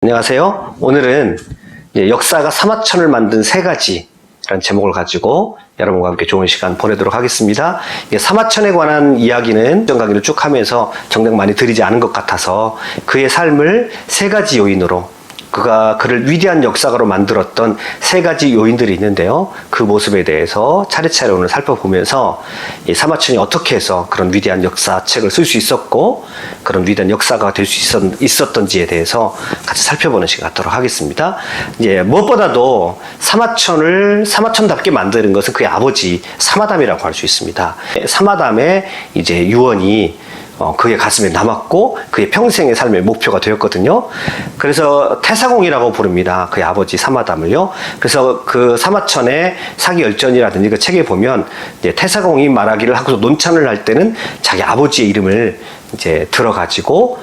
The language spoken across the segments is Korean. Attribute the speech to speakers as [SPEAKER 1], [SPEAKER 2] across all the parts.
[SPEAKER 1] 안녕하세요. 오늘은 역사가 사마천을 만든 세 가지라는 제목을 가지고 여러분과 함께 좋은 시간 보내도록 하겠습니다. 사마천에 관한 이야기는 강의를 쭉 하면서 정작 많이 드리지 않은 것 같아서 그의 삶을 세 가지 요인으로 그가 그를 위대한 역사가로 만들었던 세 가지 요인들이 있는데요. 그 모습에 대해서 차례차례 오늘 살펴보면서 이 사마천이 어떻게 해서 그런 위대한 역사책을 쓸 수 있었고 그런 위대한 역사가 될 수 있었던지에 대해서 같이 살펴보는 시간 갖도록 하겠습니다. 무엇보다도 사마천을 사마천답게 만드는 것은 그의 아버지 사마담이라고 할 수 있습니다. 사마담의 이제 유언이 그의 가슴에 남았고 그의 평생의 삶의 목표가 되었거든요. 그래서 태사공이라고 부릅니다. 그의 아버지 사마담을요. 그래서 그 사마천의 사기열전이라든지 그 책에 보면 이제 태사공이 말하기를 하고서 논찬을 할 때는 자기 아버지의 이름을 이제 들어가지고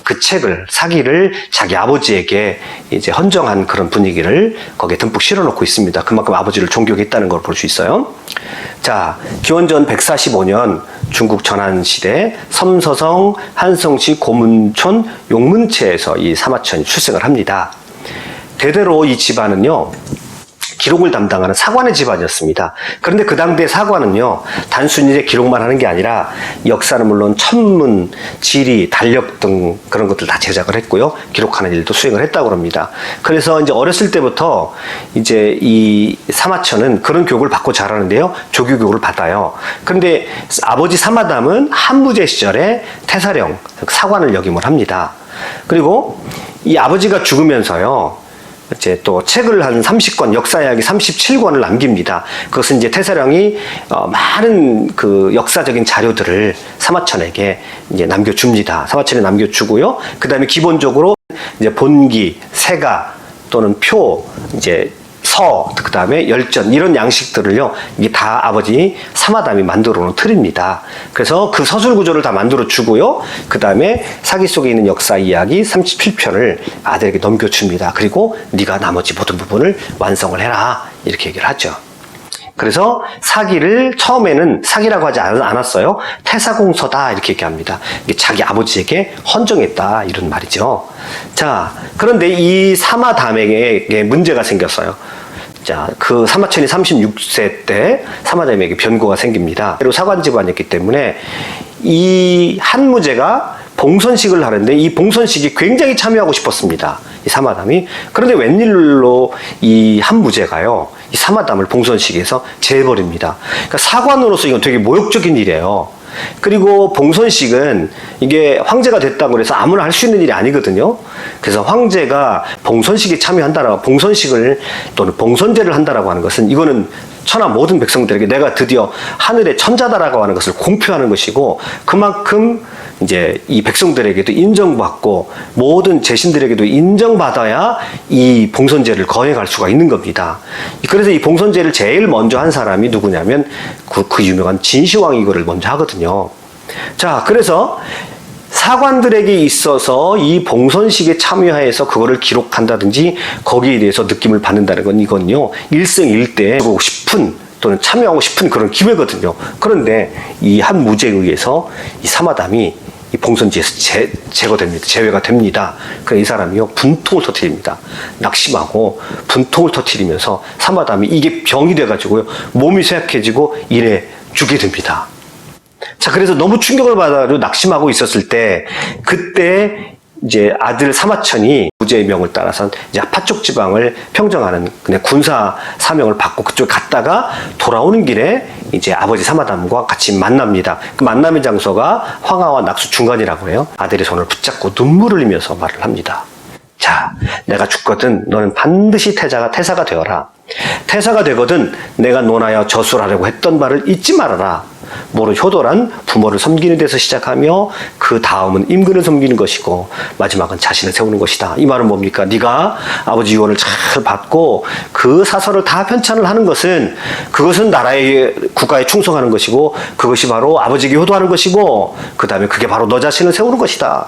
[SPEAKER 1] 그 책을 사기를 자기 아버지에게 이제 헌정한 그런 분위기를 거기에 듬뿍 실어놓고 있습니다. 그만큼 아버지를 존경했다는 걸 볼 수 있어요. 자, 기원전 145년 중국 전한시대 섬서성 한성시 고문촌 용문체에서 이 사마천이 출생을 합니다. 대대로 이 집안은요, 기록을 담당하는 사관의 집안이었습니다. 그런데 그 당대 사관은요, 단순히 이제 기록만 하는 게 아니라 역사는 물론 천문, 지리, 달력 등 그런 것들 다 제작을 했고요. 기록하는 일도 수행을 했다고 합니다. 그래서 이제 어렸을 때부터 이제 이 사마천은 그런 교육을 받고 자라는데요. 조교 교육을 받아요. 그런데 아버지 사마담은 한무제 시절에 태사령, 사관을 역임을 합니다. 그리고 이 아버지가 죽으면서요, 이제 또 책을 한 30권, 역사 이야기 37권을 남깁니다. 그것은 이제 태사령이 많은 그 역사적인 자료들을 사마천에게 이제 남겨줍니다. 사마천에 남겨주고요. 그 다음에 기본적으로 이제 본기, 세가 또는 표, 이제 서, 그 다음에 열전, 이런 양식들을요, 이게 다 아버지 사마담이 만들어 놓은 틀입니다. 그래서 그 서술 구조를 다 만들어 주고요. 그 다음에 사기 속에 있는 역사 이야기 37편을 아들에게 넘겨줍니다. 그리고 네가 나머지 모든 부분을 완성을 해라. 이렇게 얘기를 하죠. 그래서 사기를 처음에는 사기라고 하지 않았어요. 태사공서다 이렇게 얘기합니다. 이게 자기 아버지에게 헌정했다 이런 말이죠. 자, 그런데 이 사마담에게 문제가 생겼어요. 자, 그 사마천이 36세 때 사마담에게 변고가 생깁니다. 그리고 사관 집안이었기 때문에 이 한무제가 봉선식을 하는데 이 봉선식이 굉장히 참여하고 싶었습니다. 이 사마담이. 그런데 웬일로 이 한무제가요, 이 사마담을 봉선식에서 제해버립니다. 그러니까 사관으로서 이건 되게 모욕적인 일이에요. 그리고 봉선식은 이게 황제가 됐다고 해서 아무나 할 수 있는 일이 아니거든요. 그래서 황제가 봉선식에 참여한다라고, 봉선식을 또는 봉선제를 한다라고 하는 것은 이거는 천하 모든 백성들에게 내가 드디어 하늘의 천자다라고 하는 것을 공표하는 것이고, 그만큼 이제 이 백성들에게도 인정받고 모든 제신들에게도 인정받아야 이 봉선제를 거행할 수가 있는 겁니다. 그래서 이 봉선제를 제일 먼저 한 사람이 누구냐면 그 유명한 진시황이 이거를 먼저 하거든요. 자, 그래서 사관들에게 있어서 이 봉선식에 참여해서 그거를 기록한다든지 거기에 대해서 느낌을 받는다는 건 이건요, 일생일대 하고 싶은 또는 참여하고 싶은 그런 기회거든요. 그런데 이 한 무제에 의해서 이 사마담이 이 봉선지에서 제거됩니다. 제외가 됩니다. 그래서 이 사람이요, 분통을 터뜨립니다. 낙심하고 분통을 터뜨리면서 사마담이 이게 병이 돼가지고요, 몸이 쇠약해지고 이래 죽게 됩니다. 자, 그래서 너무 충격을 받아가지고 낙심하고 있었을 때, 그때 이제 아들 사마천이 무제의 명을 따라서 이제 파쪽 지방을 평정하는 그냥 군사 사명을 받고 그쪽에 갔다가 돌아오는 길에 이제 아버지 사마담과 같이 만납니다. 그 만남의 장소가 황하와 낙수 중간이라고 해요. 아들의 손을 붙잡고 눈물을 흘리면서 말을 합니다. 자, 내가 죽거든 너는 반드시 태사가 되어라. 태사가 되거든 내가 논하여 저술하려고 했던 말을 잊지 말아라. 모로 효도란 부모를 섬기는 데서 시작하며 그 다음은 임금을 섬기는 것이고 마지막은 자신을 세우는 것이다. 이 말은 뭡니까? 네가 아버지 유언을 잘 받고 그 사설을 다 편찬을 하는 것은 그것은 나라의 국가에 충성하는 것이고 그것이 바로 아버지에게 효도하는 것이고 그 다음에 그게 바로 너 자신을 세우는 것이다.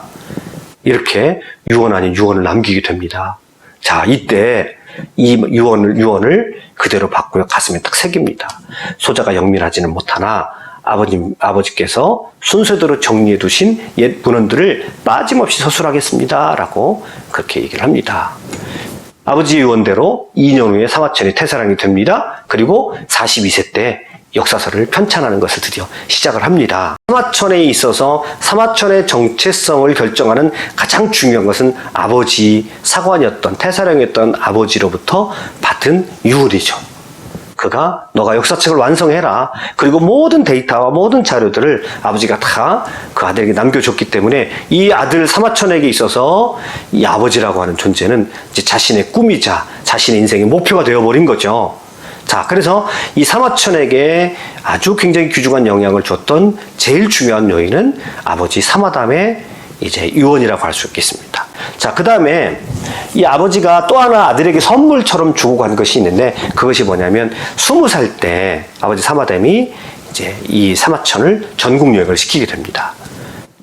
[SPEAKER 1] 이렇게 유언 아닌 유언을 남기게 됩니다. 자, 이때 이 유언을 그대로 받고요, 가슴에 딱 새깁니다. 소자가 영민하지는 못하나 아버지께서 순서대로 정리해 두신 옛 문헌들을 빠짐없이 서술하겠습니다. 라고 그렇게 얘기를 합니다. 아버지의 유언대로 2년 후에 사마천이 태사랑이 됩니다. 그리고 42세 때 역사서를 편찬하는 것을 드디어 시작을 합니다. 사마천에 있어서 사마천의 정체성을 결정하는 가장 중요한 것은 아버지, 사관이었던 태사령이었던 아버지로부터 받은 유언이죠. 그가 너가 역사책을 완성해라. 그리고 모든 데이터와 모든 자료들을 아버지가 다 그 아들에게 남겨줬기 때문에 이 아들 사마천에게 있어서 이 아버지라고 하는 존재는 이제 자신의 꿈이자 자신의 인생의 목표가 되어버린 거죠. 자, 그래서 이 사마천에게 아주 굉장히 귀중한 영향을 줬던 제일 중요한 요인은 아버지 사마담의 이제 유언이라고 할 수 있겠습니다. 자, 그 다음에 이 아버지가 또 하나 아들에게 선물처럼 주고 간 것이 있는데 그것이 뭐냐면 20살 때 아버지 사마담이 이제 이 사마천을 전국 여행을 시키게 됩니다.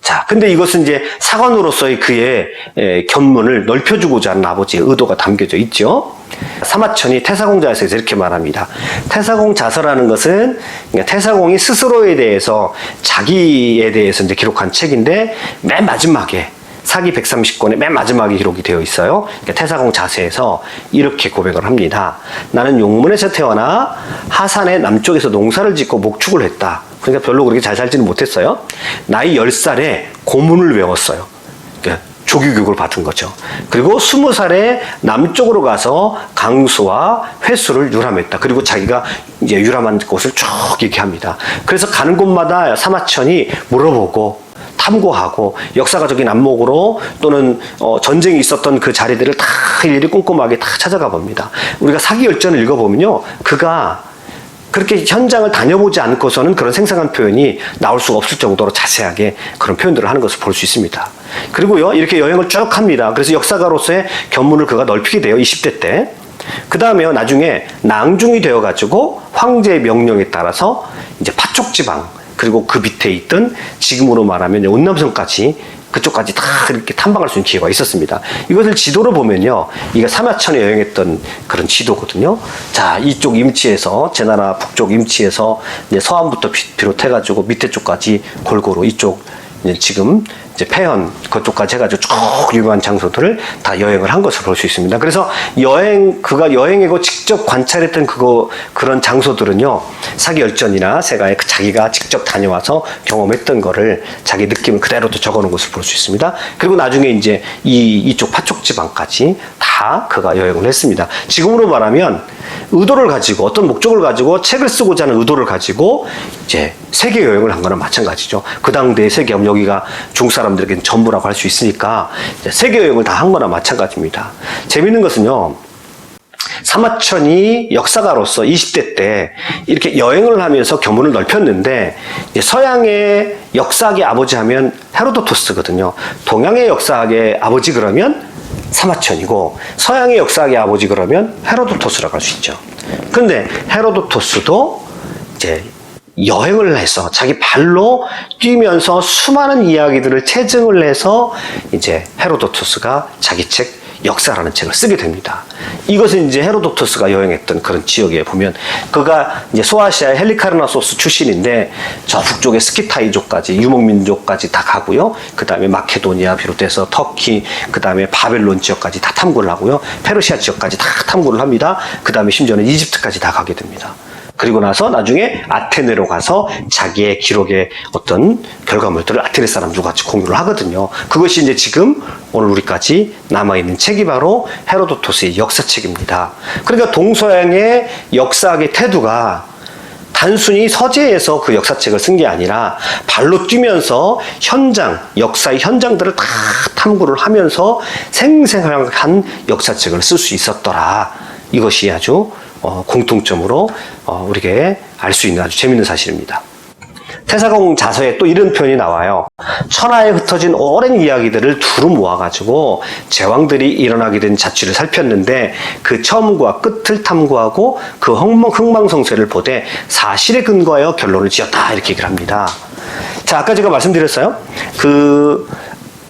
[SPEAKER 1] 자, 근데 이것은 이제 사관으로서의 그의 견문을 넓혀주고자 하는 아버지의 의도가 담겨져 있죠. 사마천이 태사공자에서 이렇게 말합니다. 태사공자서라는 것은 태사공이 스스로에 대해서 자기에 대해서 이제 기록한 책인데 맨 마지막에 사기 130권의 맨 마지막에 기록이 되어 있어요. 그러니까 태사공자서에서 이렇게 고백을 합니다. 나는 용문에서 태어나 하산의 남쪽에서 농사를 짓고 목축을 했다. 그러니까 별로 그렇게 잘 살지는 못했어요. 나이 10살에 고문을 외웠어요. 그러니까 조기교육을 받은 거죠. 그리고 20살에 남쪽으로 가서 강수와 회수를 유람했다. 그리고 자기가 이제 유람한 곳을 쭉 얘기합니다. 그래서 가는 곳마다 사마천이 물어보고 탐구하고 역사가적인 안목으로 또는 전쟁이 있었던 그 자리들을 다 일일이 꼼꼼하게 다 찾아가 봅니다. 우리가 사기열전을 읽어보면요, 그가 그렇게 현장을 다녀보지 않고서는 그런 생생한 표현이 나올 수가 없을 정도로 자세하게 그런 표현들을 하는 것을 볼 수 있습니다. 그리고요, 이렇게 여행을 쭉 합니다. 그래서 역사가로서의 견문을 그가 넓히게 돼요, 20대 때. 그 다음에요, 나중에 낭중이 되어가지고 황제의 명령에 따라서 이제 파촉지방, 그리고 그 밑에 있던 지금으로 말하면 온남성까지 그쪽까지 다 이렇게 탐방할 수 있는 기회가 있었습니다. 이것을 지도로 보면요, 이게 사마천에 여행했던 그런 지도거든요. 자, 이쪽 임치에서 제나라 북쪽 임치에서 이제 서안부터 비롯해가지고 밑에 쪽까지 골고루 이쪽 이제 지금 이제 폐현 그쪽까지 해가지고 쭉 유명한 장소들을 다 여행을 한 것을 볼 수 있습니다. 그래서 그가 여행하고 직접 관찰했던 그런 장소들은요, 사기열전이나 세가에 자기가 직접 다녀와서 경험했던 거를 자기 느낌을 그대로 또 적어놓은 것을 볼 수 있습니다. 그리고 나중에 이제 이쪽 파촉지방까지 다 그가 여행을 했습니다. 지금으로 말하면 의도를 가지고 어떤 목적을 가지고 책을 쓰고자 하는 의도를 가지고 이제 세계 여행을 한 거나 마찬가지죠. 그 당대의 세계 여기가 중국 사람들에게는 전부라고 할 수 있으니까 세계 여행을 다 한 거나 마찬가지입니다. 재밌는 것은요, 사마천이 역사가로서 20대 때 이렇게 여행을 하면서 견문을 넓혔는데 서양의 역사학의 아버지 하면 헤로도토스거든요. 동양의 역사학의 아버지 그러면 사마천이고 서양의 역사학의 아버지 그러면 헤로도토스라고 할 수 있죠. 그런데 헤로도토스도 이제 여행을 해서 자기 발로 뛰면서 수많은 이야기들을 체증을 해서 이제 헤로도토스가 자기 책 역사라는 책을 쓰게 됩니다. 이것은 이제 헤로도토스가 여행했던 그런 지역에 보면 그가 이제 소아시아의 헬리카르나소스 출신인데 저 북쪽의 스키타이족까지 유목민족까지 다 가고요. 그 다음에 마케도니아 비롯해서 터키, 그 다음에 바벨론 지역까지 다 탐구를 하고요. 페르시아 지역까지 다 탐구를 합니다. 그 다음에 심지어는 이집트까지 다 가게 됩니다. 그리고 나서 나중에 아테네로 가서 자기의 기록의 어떤 결과물들을 아테네 사람들과 같이 공유를 하거든요. 그것이 이제 지금 오늘 우리까지 남아있는 책이 바로 헤로도토스의 역사책입니다. 그러니까 동서양의 역사학의 태도가 단순히 서재에서 그 역사책을 쓴 게 아니라 발로 뛰면서 현장, 역사의 현장들을 다 탐구를 하면서 생생한 역사책을 쓸 수 있었더라. 이것이 아주 공통점으로 우리에게 알 수 있는 아주 재밌는 사실입니다. 태사공 자서에 또 이런 표현이 나와요. 천하에 흩어진 오랜 이야기들을 두루 모아가지고 제왕들이 일어나게 된 자취를 살폈는데 그 처음과 끝을 탐구하고 그 흥망성쇠를 보되 사실에 근거하여 결론을 지었다. 이렇게 얘기를 합니다. 자, 아까 제가 말씀드렸어요. 그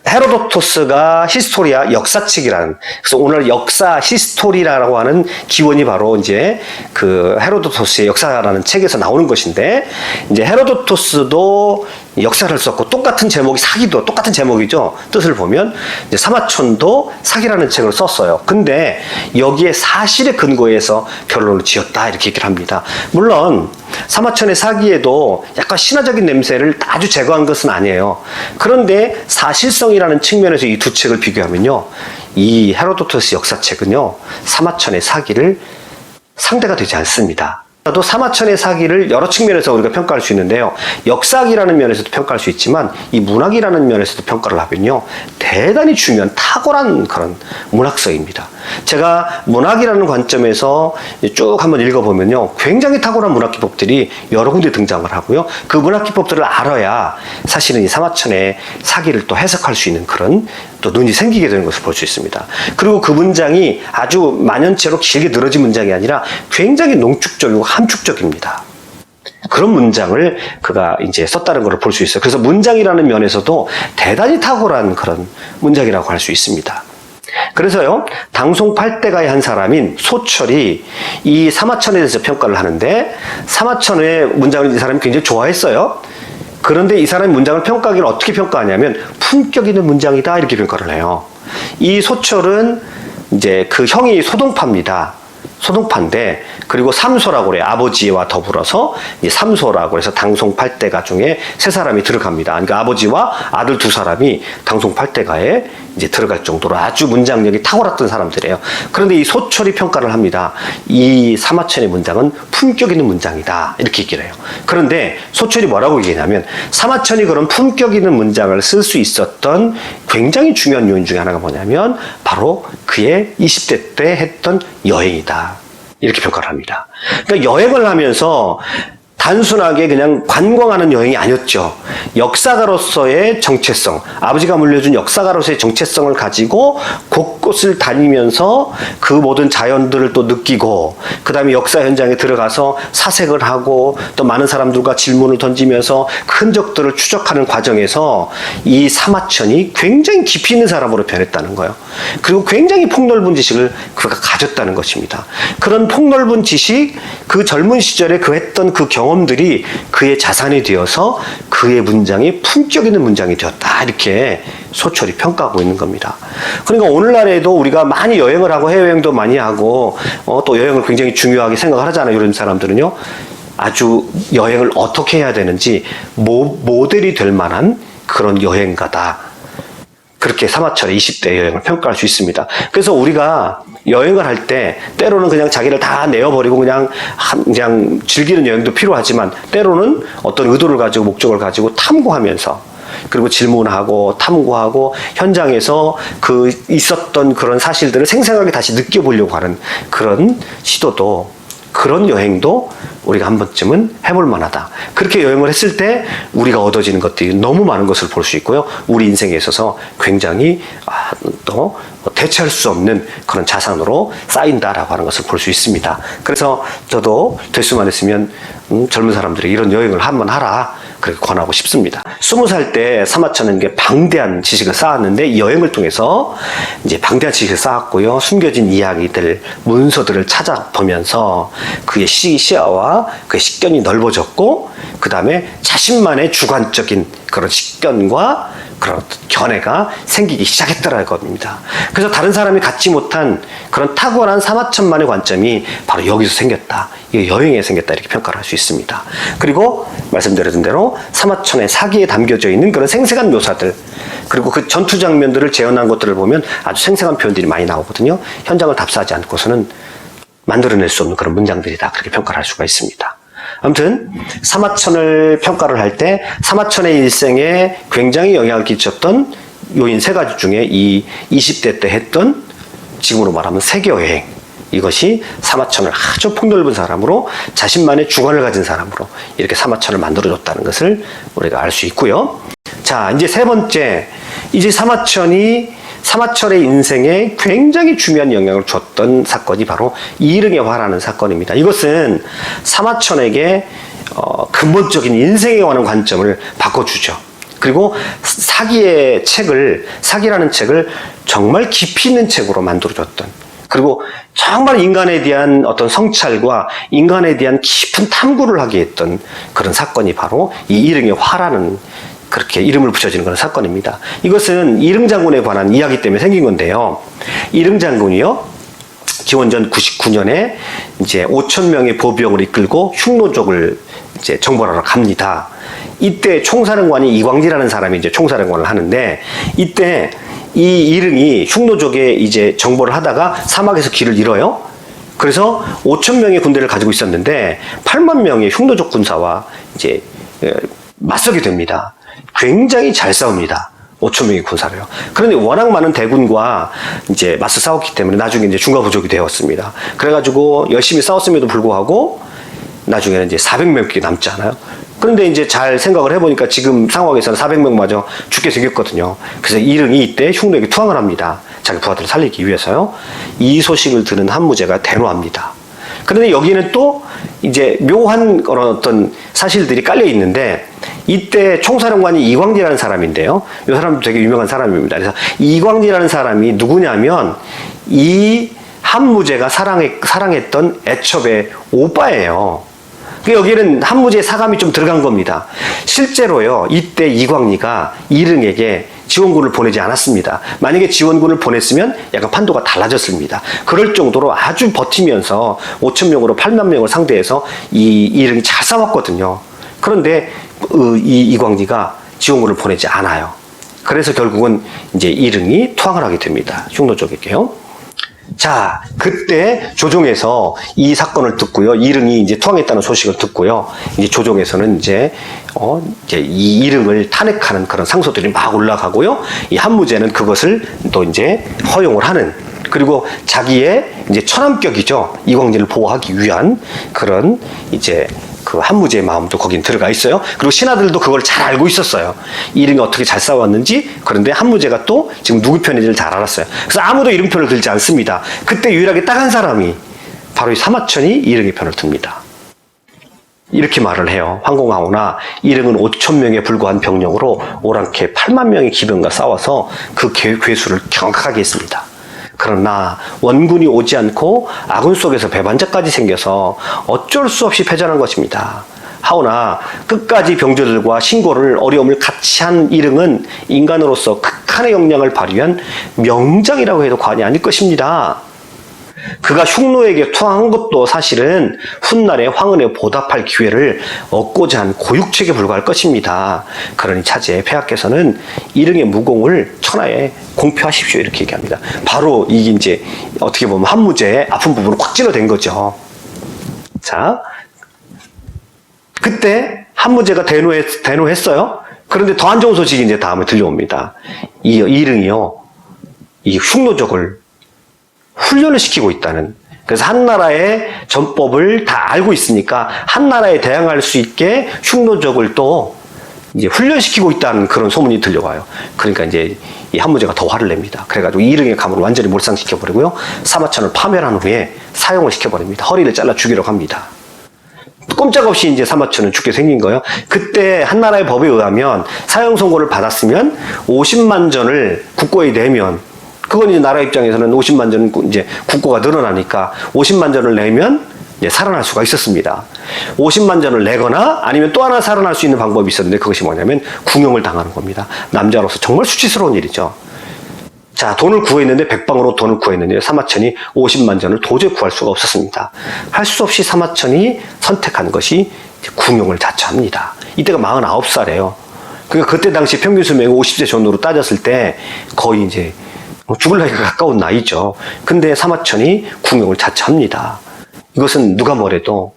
[SPEAKER 1] 헤로도토스가 히스토리아 역사책이라는, 그래서 오늘 역사 히스토리라고 하는 기원이 바로 이제 그 헤로도토스의 역사라는 책에서 나오는 것인데, 이제 헤로도토스도 역사를 썼고 똑같은 제목이 사기도 똑같은 제목이죠. 뜻을 보면 이제 사마천도 사기라는 책을 썼어요. 근데 여기에 사실에 근거해서 결론을 지었다 이렇게 얘기를 합니다. 물론 사마천의 사기에도 약간 신화적인 냄새를 아주 제거한 것은 아니에요. 그런데 사실성이라는 측면에서 이 두 책을 비교하면요, 이 헤로도토스 역사책은요 사마천의 사기를 상대가 되지 않습니다. 또 사마천의 사기를 여러 측면에서 우리가 평가할 수 있는데요, 역사학이라는 면에서도 평가할 수 있지만 이 문학이라는 면에서도 평가를 하면요 대단히 중요한 탁월한 그런 문학서입니다. 제가 문학이라는 관점에서 쭉 한번 읽어보면요 굉장히 탁월한 문학 기법들이 여러 군데 등장을 하고요, 그 문학 기법들을 알아야 사실은 이 사마천의 사기를 또 해석할 수 있는 그런 또 눈이 생기게 되는 것을 볼 수 있습니다. 그리고 그 문장이 아주 만연체로 길게 늘어진 문장이 아니라 굉장히 농축적이고 함축적입니다. 그런 문장을 그가 이제 썼다는 것을 볼 수 있어요. 그래서 문장이라는 면에서도 대단히 탁월한 그런 문장이라고 할 수 있습니다. 그래서요, 당송팔대가의 한 사람인 소철이 이 사마천에 대해서 평가를 하는데, 사마천의 문장을 이 사람이 굉장히 좋아했어요. 그런데 이 사람이 문장을 평가하기를 어떻게 평가하냐면 품격 있는 문장이다 이렇게 평가를 해요. 이 소철은 이제 그 형이 소동파입니다. 소동파인데, 그리고 삼소라고 그래요. 아버지와 더불어서 이제 삼소라고 해서 당송팔대가 중에 세 사람이 들어갑니다. 그러니까 아버지와 아들 두 사람이 당송팔대가에 이제 들어갈 정도로 아주 문장력이 탁월했던 사람들이에요. 그런데 이 소철이 평가를 합니다. 이 사마천의 문장은 품격 있는 문장이다 이렇게 얘기를 해요. 그런데 소철이 뭐라고 얘기하냐면, 사마천이 그런 품격 있는 문장을 쓸 수 있었던 굉장히 중요한 요인 중에 하나가 뭐냐면 바로 그의 20대 때 했던 여행이다 이렇게 평가를 합니다. 그러니까 여행을 하면서 단순하게 그냥 관광하는 여행이 아니었죠. 역사가로서의 정체성, 아버지가 물려준 역사가로서의 정체성을 가지고 곳곳을 다니면서 그 모든 자연들을 또 느끼고, 그 다음에 역사 현장에 들어가서 사색을 하고 또 많은 사람들과 질문을 던지면서 흔적들을 추적하는 과정에서 이 사마천이 굉장히 깊이 있는 사람으로 변했다는 거예요. 그리고 굉장히 폭넓은 지식을 그가 가졌다는 것입니다. 그런 폭넓은 지식, 그 젊은 시절에 그 했던 그 경험들이 그의 자산이 되어서 그의 문장이 품격 있는 문장이 되었다 이렇게 소철이 평가하고 있는 겁니다. 그러니까 오늘날에도 우리가 많이 여행을 하고 해외여행도 많이 하고 또 여행을 굉장히 중요하게 생각을 하잖아요. 이런 사람들은요, 아주 여행을 어떻게 해야 되는지 모델이 될 만한 그런 여행가다, 그렇게 사마천의 20대 여행을 평가할 수 있습니다. 그래서 우리가 여행을 할 때 때로는 그냥 자기를 다 내어버리고 그냥 즐기는 여행도 필요하지만, 때로는 어떤 의도를 가지고 목적을 가지고 탐구하면서, 그리고 질문하고 탐구하고 현장에서 그 있었던 그런 사실들을 생생하게 다시 느껴보려고 하는 그런 시도도, 그런 여행도 우리가 한 번쯤은 해볼 만하다. 그렇게 여행을 했을 때 우리가 얻어지는 것들이 너무 많은 것을 볼 수 있고요, 우리 인생에 있어서 굉장히 또 대체할 수 없는 그런 자산으로 쌓인다라고 하는 것을 볼 수 있습니다. 그래서 저도 될 수만 있으면 젊은 사람들이 이런 여행을 한번 하라 그렇게 권하고 싶습니다. 20살 때 사마천은 이게 방대한 지식을 쌓았는데, 이 여행을 통해서 이제 방대한 지식을 쌓았고요, 숨겨진 이야기들, 문서들을 찾아보면서 그의 시야와 그의 식견이 넓어졌고, 그 다음에 자신만의 주관적인 그런 식견과 그런 견해가 생기기 시작했다라는 겁니다. 그래서 다른 사람이 갖지 못한 그런 탁월한 사마천만의 관점이 바로 여기서 생겼다, 이 여행에 생겼다 이렇게 평가를 할 수 있습니다. 그리고 말씀드렸던 대로 사마천의 사기에 담겨져 있는 그런 생생한 묘사들, 그리고 그 전투 장면들을 재현한 것들을 보면 아주 생생한 표현들이 많이 나오거든요. 현장을 답사하지 않고서는 만들어낼 수 없는 그런 문장들이다 그렇게 평가를 할 수가 있습니다. 아무튼 사마천을 평가를 할 때 사마천의 일생에 굉장히 영향을 끼쳤던 요인 세 가지 중에 이 20대 때 했던, 지금으로 말하면 세계 여행, 이것이 사마천을 아주 폭넓은 사람으로, 자신만의 주관을 가진 사람으로 이렇게 사마천을 만들어줬다는 것을 우리가 알 수 있고요. 자, 이제 세 번째, 이제 사마천의 인생에 굉장히 중요한 영향을 줬던 사건이 바로 이릉의 화라는 사건입니다. 이것은 사마천에게 근본적인 인생에 관한 관점을 바꿔주죠. 그리고 사기라는 책을 정말 깊이 있는 책으로 만들어줬던, 그리고 정말 인간에 대한 어떤 성찰과 인간에 대한 깊은 탐구를 하게 했던 그런 사건이 바로 이 이릉의 화라는, 그렇게 이름을 붙여지는 그런 사건입니다. 이것은 이릉 장군에 관한 이야기 때문에 생긴 건데요. 이릉 장군이요, 기원전 99년에 이제 5,000명의 보병을 이끌고 흉노족을 이제 정벌하러 갑니다. 이때 총사령관이 이광지라는 사람이 이제 총사령관을 하는데, 이때 이 이릉이 흉노족에 이제 정벌을 하다가 사막에서 길을 잃어요. 그래서 5,000명의 군대를 가지고 있었는데 8만 명의 흉노족 군사와 이제 맞서게 됩니다. 굉장히 잘 싸웁니다. 5,000명의 군사를요. 그런데 워낙 많은 대군과 이제 맞서 싸웠기 때문에 나중에 이제 중과부족이 되었습니다. 그래가지고 열심히 싸웠음에도 불구하고 나중에는 이제 400명밖에 남지 않아요. 그런데 이제 잘 생각을 해보니까 지금 상황에서는 400명마저 죽게 생겼거든요. 그래서 이릉이 이때 흉노에게 투항을 합니다. 자기 부하들을 살리기 위해서요. 이 소식을 들은 한무제가 대노합니다. 그런데 여기는 또 이제 묘한 어떤 사실들이 깔려 있는데, 이때 총사령관이 이광지라는 사람인데요. 이 사람도 되게 유명한 사람입니다. 그래서 이광지라는 사람이 누구냐면 이 한무제가 사랑했던 애첩의 오빠예요. 여기는 한무제의 사감이 좀 들어간 겁니다. 실제로요, 이때 이광리가 이릉에게 지원군을 보내지 않았습니다. 만약에 지원군을 보냈으면 약간 판도가 달라졌습니다. 그럴 정도로 아주 버티면서 5,000명으로 8만 명을 상대해서 이 이릉이 잘 싸웠거든요. 그런데 이 이광리가 지원군을 보내지 않아요. 그래서 결국은 이제 이릉이 투항을 하게 됩니다. 흉노족에게요. 자, 그때 조정에서 이 사건을 듣고요, 이릉이 이제 투항했다는 소식을 듣고요, 이제 조정에서는 이제 이 이릉을 탄핵하는 그런 상소들이 막 올라가고요, 이 한무제는 그것을 또 이제 허용을 하는, 그리고 자기의 이제 처남격이죠, 이광리를 보호하기 위한 그런 이제 그 한무제의 마음도 거긴 들어가 있어요. 그리고 신하들도 그걸 잘 알고 있었어요. 이릉이 어떻게 잘 싸웠는지. 그런데 한무제가 또 지금 누구 편인지를 잘 알았어요. 그래서 아무도 이릉 편을 들지 않습니다. 그때 유일하게 딱 한 사람이 바로 이 사마천이 이릉의 편을 듭니다. 이렇게 말을 해요. 황공하오나 이릉은 5,000명에 불과한 병력으로 오랑캐 8만 명의 기병과 싸워서 그 괴수를 경악하게 했습니다. 그러나 원군이 오지 않고 아군 속에서 배반자까지 생겨서 어쩔 수 없이 패전한 것입니다. 하오나 끝까지 병조들과 신고를 어려움을 같이 한 이릉은 인간으로서 극한의 역량을 발휘한 명장이라고 해도 과언이 아닐 것입니다. 그가 흉노에게 투항한 것도 사실은 훗날에 황은에 보답할 기회를 얻고자 한 고육책에 불과할 것입니다. 그러니 차제 폐하께서는 이릉의 무공을 천하에 공표하십시오, 이렇게 얘기합니다. 바로 이게 이제 어떻게 보면 한무제의 아픈 부분을 확 찔러댄 거죠. 자, 그때 한무제가 대노했어요. 그런데 더 안 좋은 소식이 이제 다음에 들려옵니다. 이 이릉이요, 이 흉노족을 훈련을 시키고 있다는, 그래서 한나라의 전법을 다 알고 있으니까 한나라에 대항할 수 있게 흉노족을 또 이제 훈련시키고 있다는 그런 소문이 들려와요. 그러니까 이제 이 한무제가 더 화를 냅니다. 그래가지고 이릉의 가문을 완전히 몰상시켜버리고요, 사마천을 파멸한 후에 사형을 시켜버립니다. 허리를 잘라 죽이려고 합니다. 꼼짝없이 이제 사마천은 죽게 생긴 거예요. 그때 한나라의 법에 의하면 사형 선고를 받았으면 50만 전을 국고에 내면, 그건 이제 나라 입장에서는 50만 전은 이제 국고가 늘어나니까 50만 전을 내면 이제 살아날 수가 있었습니다. 50만 전을 내거나 아니면 또 하나 살아날 수 있는 방법이 있었는데, 그것이 뭐냐면 궁형을 당하는 겁니다. 남자로서 정말 수치스러운 일이죠. 자, 돈을 구했는데, 백방으로 돈을 구했는데 사마천이 50만 전을 도저히 구할 수가 없었습니다. 할 수 없이 사마천이 선택한 것이 궁형을 자처합니다. 이때가 49살이에요. 그러니까 그때 당시 평균 수명이 50세 전후로 따졌을 때 거의 이제 죽을 나이가 가까운 나이죠. 근데 사마천이 궁형을 자처합니다. 이것은 누가 뭐래도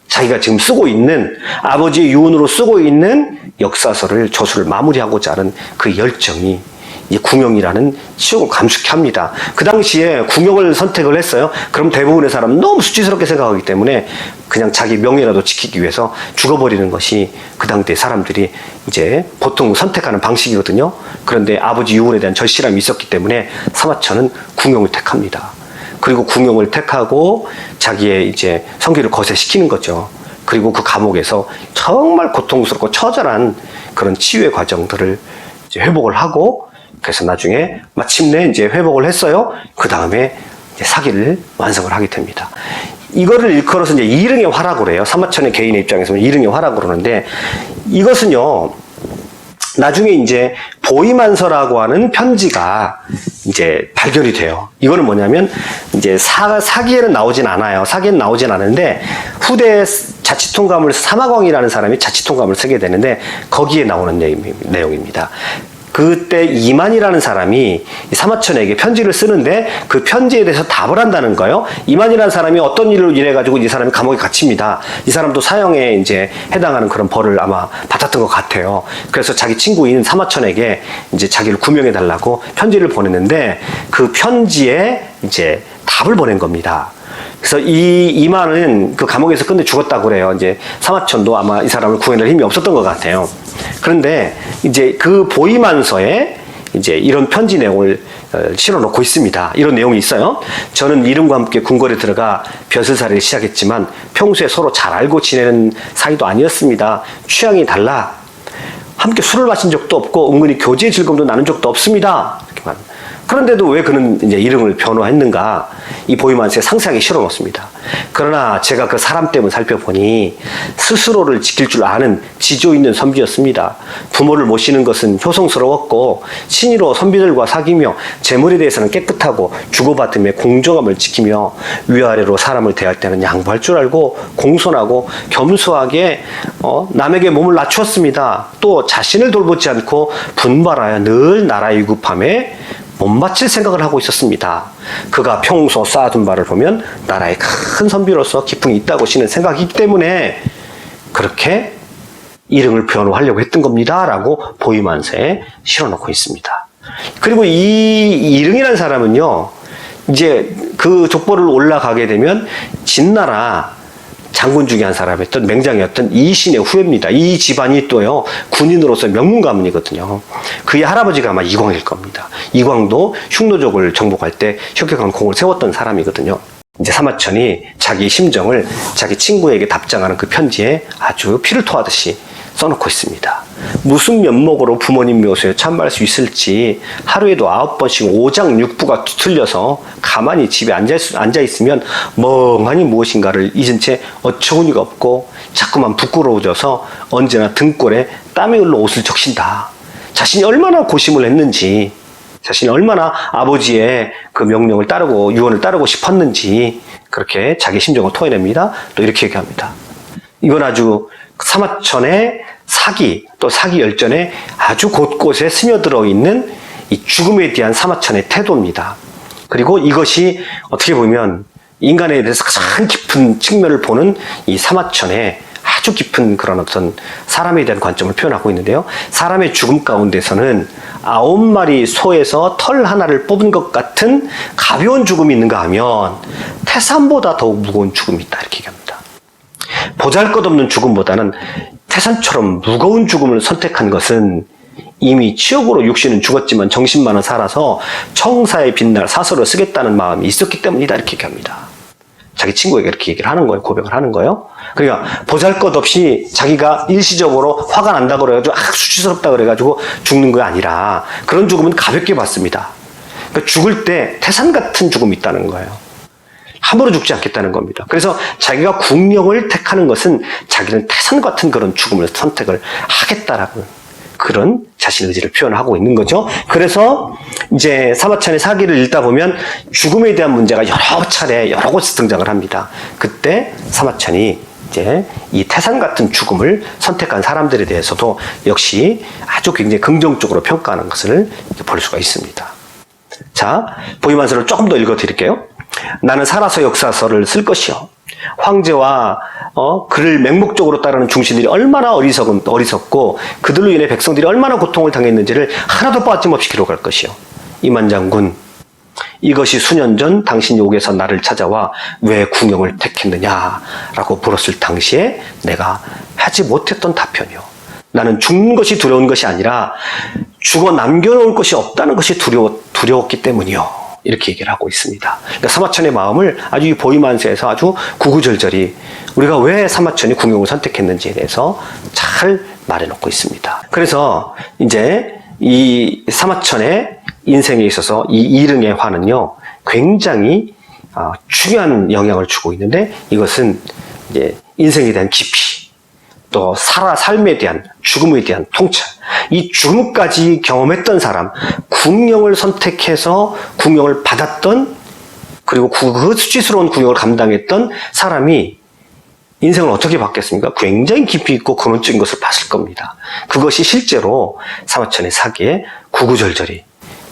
[SPEAKER 1] 자기가 지금 쓰고 있는, 아버지의 유언으로 쓰고 있는 역사서를, 저술을 마무리하고자 하는 그 열정이 이 궁형이라는 치욕을 감수케 합니다. 그 당시에 궁형을 선택을 했어요. 그럼 대부분의 사람은 너무 수치스럽게 생각하기 때문에 그냥 자기 명예라도 지키기 위해서 죽어버리는 것이 그 당대 사람들이 이제 보통 선택하는 방식이거든요. 그런데 아버지 유언에 대한 절실함이 있었기 때문에 사마천은 궁형을 택합니다. 그리고 궁형을 택하고 자기의 이제 성기를 거세시키는 거죠. 그리고 그 감옥에서 정말 고통스럽고 처절한 그런 치유의 과정들을 이제 회복을 하고, 그래서 나중에 마침내 이제 회복을 했어요. 그 다음에 사기를 완성을 하게 됩니다. 이거를 일컬어서 이제 이릉의 화라고 그래요. 사마천의 개인의 입장에서는 이릉의 화라고 그러는데, 이것은요, 나중에 이제 보이만서라고 하는 편지가 이제 발견이 돼요. 이거는 뭐냐면, 이제 사기에는 나오진 않아요. 사기에는 나오진 않은데, 후대 자치통감을, 사마광이라는 사람이 자치통감을 쓰게 되는데, 거기에 나오는 내용입니다. 그때 이만이라는 사람이 사마천에게 편지를 쓰는데 그 편지에 대해서 답을 한다는 거예요. 이만이라는 사람이 어떤 일을 인해가지고 이 사람이 감옥에 갇힙니다. 이 사람도 사형에 이제 해당하는 그런 벌을 아마 받았던 것 같아요. 그래서 자기 친구인 사마천에게 이제 자기를 구명해달라고 편지를 보냈는데 그 편지에 이제 답을 보낸 겁니다. 그래서 이만은 그 감옥에서 끝내 죽었다고 그래요. 이제 사마천도 아마 이 사람을 구해낼 힘이 없었던 것 같아요. 그런데 이제 그 보이만서에 이제 이런 편지 내용을 실어놓고 있습니다. 이런 내용이 있어요. 저는 이름과 함께 궁궐에 들어가 벼슬살이를 시작했지만 평소에 서로 잘 알고 지내는 사이도 아니었습니다. 취향이 달라 함께 술을 마신 적도 없고 은근히 교제의 즐거움도 나눈 적도 없습니다. 이렇게 말합니다. 그런데도 왜 그는 이제 이름을 변호했는가? 이 보이만서에 상세하게 실어놓습니다. 그러나 제가 그 사람 때문에 살펴보니 스스로를 지킬 줄 아는 지조 있는 선비였습니다. 부모를 모시는 것은 효성스러웠고 신의로 선비들과 사귀며 재물에 대해서는 깨끗하고 주고받음에 공정함을 지키며 위아래로 사람을 대할 때는 양보할 줄 알고 공손하고 겸손하게 남에게 몸을 낮추었습니다. 또 자신을 돌보지 않고 분발하여 늘 나라 위급함에 못 바칠 생각을 하고 있었습니다. 그가 평소 쌓아둔 바를 보면 나라의 큰 선비로서 기풍이 있다고 시는 생각이기 때문에 그렇게 이름을 변호하려고 했던 겁니다. 라고 보이만서에 실어놓고 있습니다. 그리고 이 이릉이라는 사람은요, 이제 그 족보를 올라가게 되면 진나라 장군 중에 한 사람이었던 맹장이었던 이신의 후예입니다. 이 집안이 또요 군인으로서 명문 가문이거든요. 그의 할아버지가 아마 이광일 겁니다. 이광도 흉노족을 정복할 때 혁혁한 공을 세웠던 사람이거든요. 이제 사마천이 자기 심정을 자기 친구에게 답장하는 그 편지에 아주 피를 토하듯이 써놓고 있습니다. 무슨 면목으로 부모님 묘소에 참배할 수 있을지 하루에도 9번씩 5장 6부가 뒤틀려서 가만히 집에 앉아있으면 멍하니 무엇인가를 잊은 채 어처구니가 없고 자꾸만 부끄러워져서 언제나 등골에 땀이 흘러 옷을 적신다. 자신이 얼마나 고심을 했는지, 자신이 얼마나 아버지의 그 명령을 따르고 유언을 따르고 싶었는지 그렇게 자기 심정을 토해냅니다. 또 이렇게 얘기합니다. 이건 아주 사마천의 사기, 또 사기 열전에 아주 곳곳에 스며들어 있는 이 죽음에 대한 사마천의 태도입니다. 그리고 이것이 어떻게 보면 인간에 대해서 가장 깊은 측면을 보는 이 사마천의 아주 깊은 그런 어떤 사람에 대한 관점을 표현하고 있는데요. 사람의 죽음 가운데서는 9마리 소에서 털 하나를 뽑은 것 같은 가벼운 죽음이 있는가 하면 태산보다 더욱 무거운 죽음이 있다. 이렇게 얘기합니다. 보잘것없는 죽음보다는 태산처럼 무거운 죽음을 선택한 것은 이미 치욕으로 육신은 죽었지만 정신만은 살아서 청사에 빛날 사서를 쓰겠다는 마음이 있었기 때문이다. 이렇게 얘기합니다. 자기 친구에게 이렇게 얘기를 하는 거예요. 고백을 하는 거예요. 그러니까 보잘것없이 자기가 일시적으로 화가 난다고 그래가지고 수치스럽다 그래가지고 죽는 거 아니라 그런 죽음은 가볍게 받습니다. 그러니까 죽을 때 태산 같은 죽음이 있다는 거예요. 함부로 죽지 않겠다는 겁니다. 그래서 자기가 궁령을 택하는 것은 자기는 태산 같은 그런 죽음을 선택을 하겠다라고 그런 자신의 의지를 표현하고 있는 거죠. 그래서 이제 사마천의 사기를 읽다 보면 죽음에 대한 문제가 여러 차례 여러 곳에서 등장을 합니다. 그때 사마천이 이제 이 태산 같은 죽음을 선택한 사람들에 대해서도 역시 아주 굉장히 긍정적으로 평가하는 것을 볼 수가 있습니다. 자, 보이만서를 조금 더 읽어드릴게요. 나는 살아서 역사서를 쓸 것이요. 황제와 그를 맹목적으로 따르는 중신들이 얼마나 어리석고 그들로 인해 백성들이 얼마나 고통을 당했는지를 하나도 빠짐없이 기록할 것이요. 이만 장군, 이것이 수년 전 당신이 옥에서 나를 찾아와 왜 궁영을 택했느냐라고 물었을 당시에 내가 하지 못했던 답변이요. 나는 죽는 것이 두려운 것이 아니라 죽어 남겨놓을 것이 없다는 것이 두려웠기 때문이요. 이렇게 얘기를 하고 있습니다. 그러니까 사마천의 마음을 아주 이 보이만서에서 아주 구구절절히 우리가 왜 사마천이 궁용을 선택했는지에 대해서 잘 말해놓고 있습니다. 그래서 이제 이 사마천의 인생에 있어서 이 이릉의 화는요, 굉장히 중요한 영향을 주고 있는데, 이것은 이제 인생에 대한 깊이, 또 삶에 대한, 죽음에 대한 통찰, 이 죽음까지 경험했던 사람, 궁영을 선택해서 궁영을 받았던, 그리고 그 수치스러운 궁영을 감당했던 사람이 인생을 어떻게 바뀌었습니까? 굉장히 깊이 있고 근원적인 것을 봤을 겁니다. 그것이 실제로 사마천의 사기에 구구절절히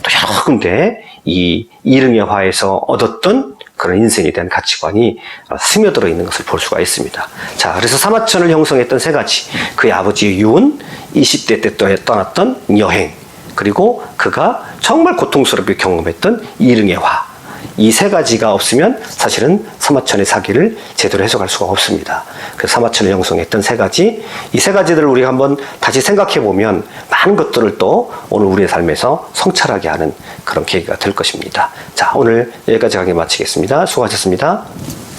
[SPEAKER 1] 또 여러 군데 이 이릉의 화에서 얻었던 그런 인생에 대한 가치관이 스며들어 있는 것을 볼 수가 있습니다. 자, 그래서 사마천을 형성했던 세 가지, 그의 아버지 유은, 20대 때 떠났던 여행, 그리고 그가 정말 고통스럽게 경험했던 이릉의 화, 이 세 가지가 없으면 사실은 사마천의 사기를 제대로 해석할 수가 없습니다. 그래서 사마천을 형성했던 세 가지, 이 세 가지들을 우리가 한번 다시 생각해 보면 많은 것들을 또 오늘 우리의 삶에서 성찰하게 하는 그런 계기가 될 것입니다. 자, 오늘 여기까지 강의 마치겠습니다. 수고하셨습니다.